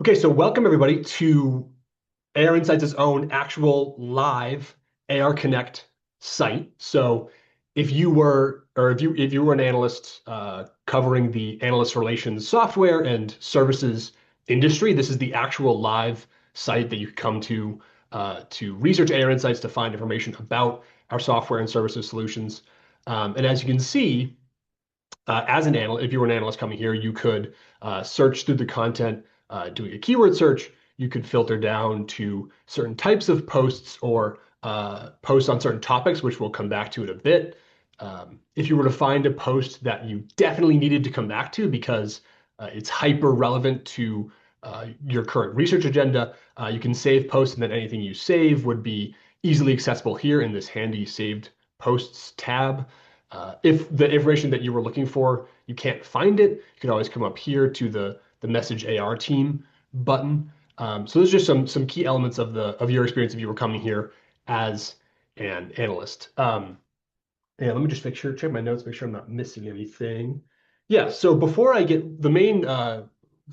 Okay, so welcome everybody to ARInsights' own actual live AR Connect site. So if you were, or if you were an analyst covering the analyst relations software and services industry, this is the actual live site that you come to research ARInsights to find information about our software and services solutions. And as you can see, as an analyst, if you were an analyst coming here, you could search through the content, doing a keyword search. You could filter down to certain types of posts or posts on certain topics, which we'll come back to in a bit. If you were to find a post that you definitely needed to come back to because it's hyper relevant to your current research agenda, you can save posts, and then anything you save would be easily accessible here in this handy saved posts tab. If the information that you were looking for, you can't find it, you can always come up here to the Message AR Team button. So those are just some key elements of your experience if you were coming here as an analyst. Yeah, let me just check my notes, make sure I'm not missing anything. Yeah, so before I get the main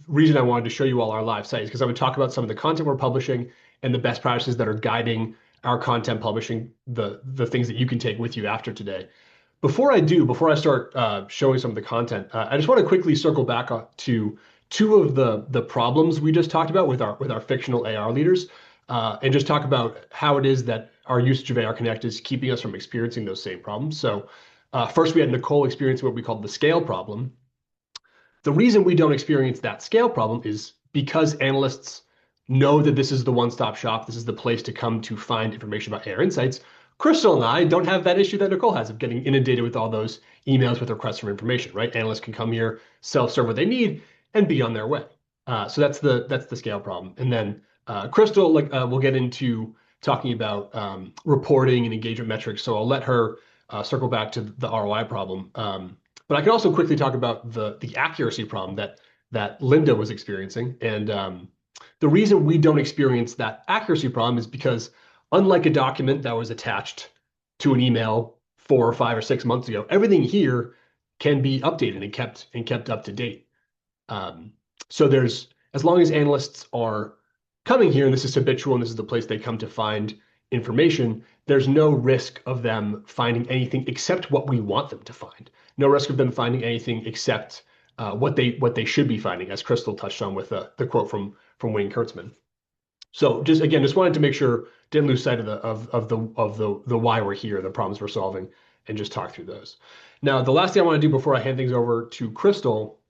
reason I wanted to show you all our live site is because I would talk about some of the content we're publishing and the best practices that are guiding our content publishing, the things that you can take with you after today. Before I start showing some of the content, I just want to quickly circle back to two of the problems we just talked about with our fictional AR leaders, and just talk about how it is that our usage of AR Connect is keeping us from experiencing those same problems. So first, we had Nicole experience what we called the scale problem. The reason we don't experience that scale problem is because analysts know that this is the one-stop shop. This is the place to come to find information about ARInsights. Crystal and I don't have that issue that Nicole has of getting inundated with all those emails with requests for information, right? Analysts can come here, self-serve what they need, and be on their way. So that's the scale problem. And then Crystal, we'll get into talking about reporting and engagement metrics. So I'll let her circle back to the ROI problem. But I can also quickly talk about the accuracy problem that Linda was experiencing. And the reason we don't experience that accuracy problem is because unlike a document that was attached to an email 4 or 5 or 6 months ago, everything here can be updated and kept up to date. So there's, as long as analysts are coming here, and this is habitual, and this is the place they come to find information, there's no risk of them finding anything except what we want them to find. No risk of them finding anything except what they should be finding, as Crystal touched on with the quote from Wayne Kurtzman. So just wanted to make sure, didn't lose sight of the why we're here, the problems we're solving, and just talk through those. Now, the last thing I want to do before I hand things over to Crystal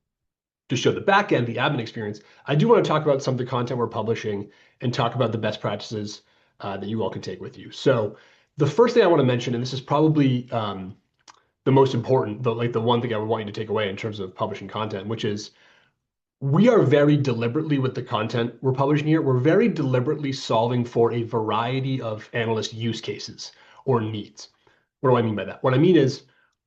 to show the back end, the admin experience, I do want to talk about some of the content we're publishing and talk about the best practices that you all can take with you. So the first thing I want to mention, and this is probably the most important, the one thing I would want you to take away in terms of publishing content, which is we are very deliberately, with the content we're publishing here, we're very deliberately solving for a variety of analyst use cases or needs. What do I mean by that? What I mean is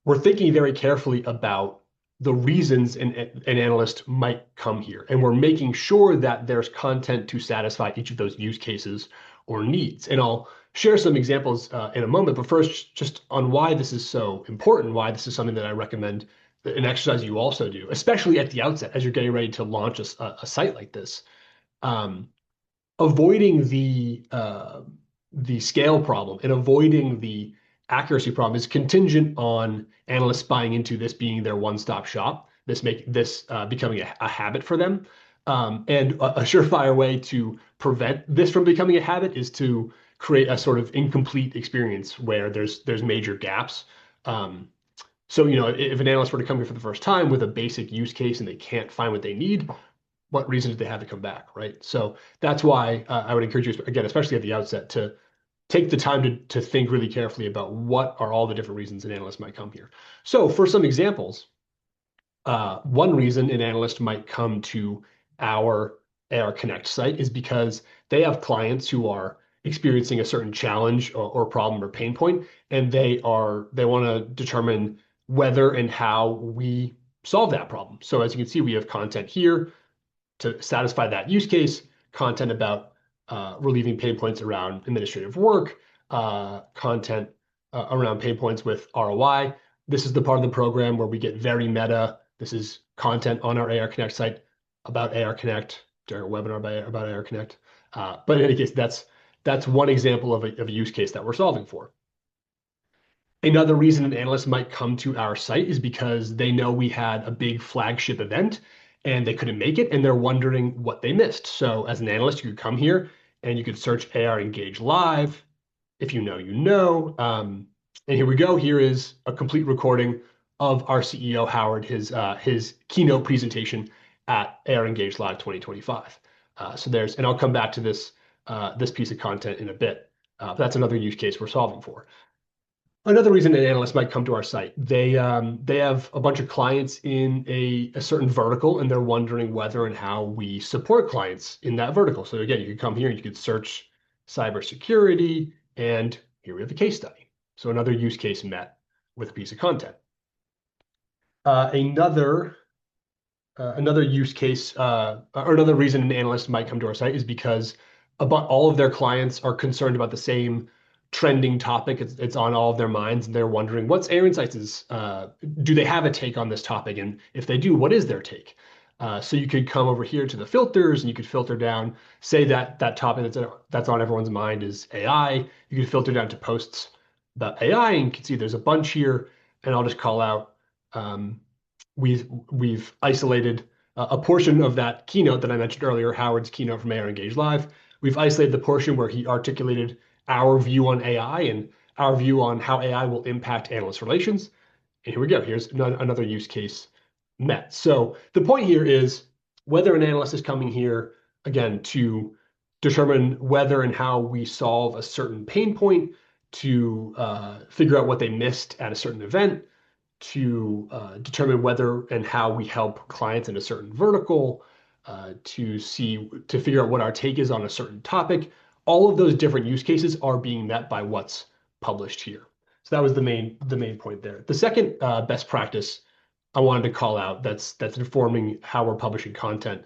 we're thinking very carefully about the reasons an analyst might come here. And we're making sure that there's content to satisfy each of those use cases or needs. And I'll share some examples in a moment, but first, just on why this is so important, why this is something that I recommend, an exercise you also do, especially at the outset as you're getting ready to launch a site like this. Avoiding the scale problem and avoiding the accuracy problem is contingent on analysts buying into this being their one-stop shop, this becoming a habit for them. And a surefire way to prevent this from becoming a habit is to create a sort of incomplete experience where there's major gaps. So, if an analyst were to come here for the first time with a basic use case and they can't find what they need, what reason do they have to come back, right? So that's why I would encourage you, again, especially at the outset, to take the time to think really carefully about what are all the different reasons an analyst might come here. So for some examples, one reason an analyst might come to our AR Connect site is because they have clients who are experiencing a certain challenge or problem or pain point, and they want to determine whether and how we solve that problem. So as you can see, we have content here to satisfy that use case, content about relieving pain points around administrative work, content around pain points with ROI. This is the part of the program where we get very meta. This is content on our AR Connect site about AR Connect, during a webinar about AR Connect. But in any case, that's one example of a use case that we're solving for. Another reason an analyst might come to our site is because they know we had a big flagship event and they couldn't make it and they're wondering what they missed. So as an analyst, you could come here and you could search AR Engage Live. If you know, you know. And here we go. Here is a complete recording of our CEO, Howard, his keynote presentation at AR Engage Live 2025. And I'll come back to this piece of content in a bit. That's another use case we're solving for. Another reason an analyst might come to our site, they have a bunch of clients in a certain vertical, and they're wondering whether and how we support clients in that vertical. So again, you could come here and you could search cybersecurity, and here we have a case study. So another use case met with a piece of content. Another use case, or another reason an analyst might come to our site is because about all of their clients are concerned about the same trending topic. It's on all of their minds, and they're wondering what's ARInsights' do they have a take on this topic? And if they do, what is their take? So you could come over here to the filters and you could filter down, say that topic that's on everyone's mind is AI. You could filter down to posts about AI, and you can see there's a bunch here, and I'll just call out we've isolated a portion of that keynote that I mentioned earlier, Howard's keynote from AR Engage Live. We've isolated the portion where he articulated our view on AI and our view on how AI will impact analyst relations. And here we go. Here's another use case met. So the point here is whether an analyst is coming here, again, to determine whether and how we solve a certain pain point, to figure out what they missed at a certain event, to determine whether and how we help clients in a certain vertical, to figure out what our take is on a certain topic. All of those different use cases are being met by what's published here. So that was the main point there. The second best practice I wanted to call out that's informing how we're publishing content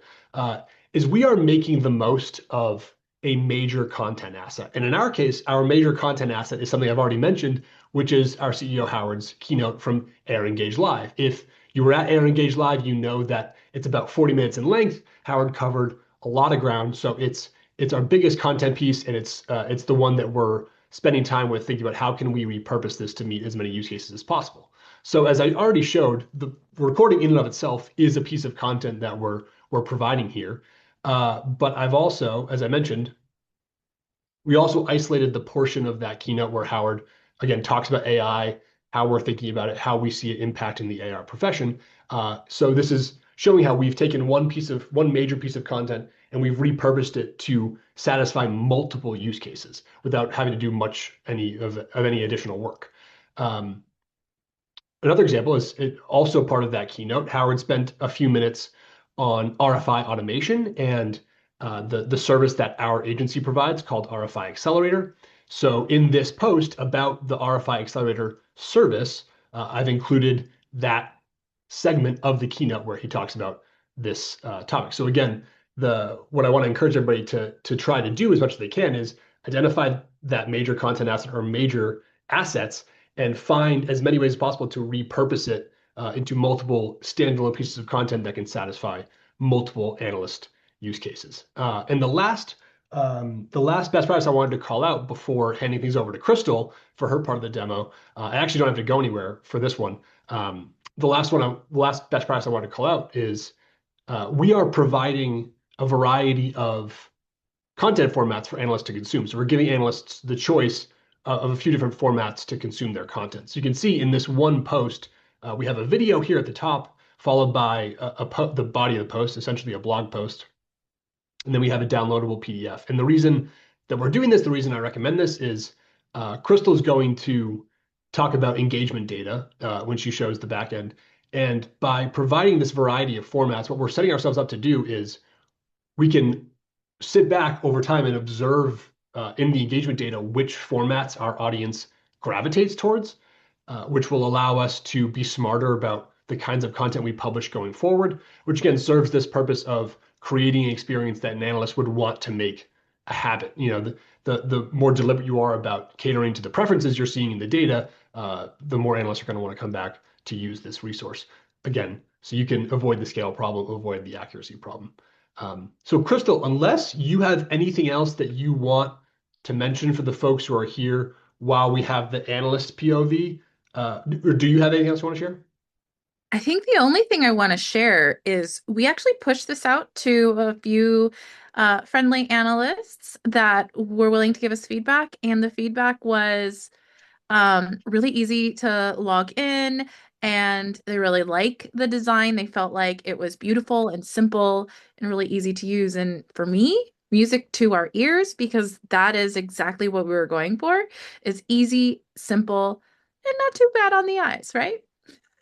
is we are making the most of a major content asset. And in our case, our major content asset is something I've already mentioned, which is our CEO Howard's keynote from AR Engage Live. If you were at AR Engage Live, you know that it's about 40 minutes in length. Howard covered a lot of ground, so it's our biggest content piece, and it's the one that we're spending time with, thinking about how can we repurpose this to meet as many use cases as possible. So as I already showed, the recording in and of itself is a piece of content that we're providing here. But I've also, as I mentioned, we also isolated the portion of that keynote where Howard, again, talks about AI, how we're thinking about it, how we see it impacting the AR profession. So this is showing how we've taken one major piece of content and we've repurposed it to satisfy multiple use cases without having to do any additional work. Another example is also part of that keynote. Howard spent a few minutes on RFI automation and the service that our agency provides called RFI Accelerator. So in this post about the RFI Accelerator service, I've included that segment of the keynote where he talks about this topic. So again, what I want to encourage everybody to try to do as much as they can is identify that major content asset or major assets and find as many ways as possible to repurpose it into multiple standalone pieces of content that can satisfy multiple analyst use cases. And the last best practice I wanted to call out before handing things over to Crystal for her part of the demo, I actually don't have to go anywhere for this one. The last best practice I wanted to call out is we are providing a variety of content formats for analysts to consume. So we're giving analysts the choice of a few different formats to consume their content. So you can see in this one post, we have a video here at the top, followed by the body of the post, essentially a blog post. And then we have a downloadable PDF. And the reason that we're doing this, the reason I recommend this is Crystal is going to talk about engagement data when she shows the back end. And by providing this variety of formats, what we're setting ourselves up to do is we can sit back over time and observe in the engagement data which formats our audience gravitates towards, which will allow us to be smarter about the kinds of content we publish going forward, which again serves this purpose of creating an experience that an analyst would want to make a habit. The more deliberate you are about catering to the preferences you're seeing in the data, the more analysts are going to want to come back to use this resource. Again, so you can avoid the scale problem, avoid the accuracy problem. So Crystal, unless you have anything else that you want to mention for the folks who are here while we have the analyst POV, or do you have anything else you want to share? I think the only thing I want to share is we actually pushed this out to a few friendly analysts that were willing to give us feedback, and the feedback was really easy to log in, and they really like the design. They felt like it was beautiful and simple and really easy to use. And for me, music to our ears, because that is exactly what we were going for, is easy, simple, and not too bad on the eyes, right?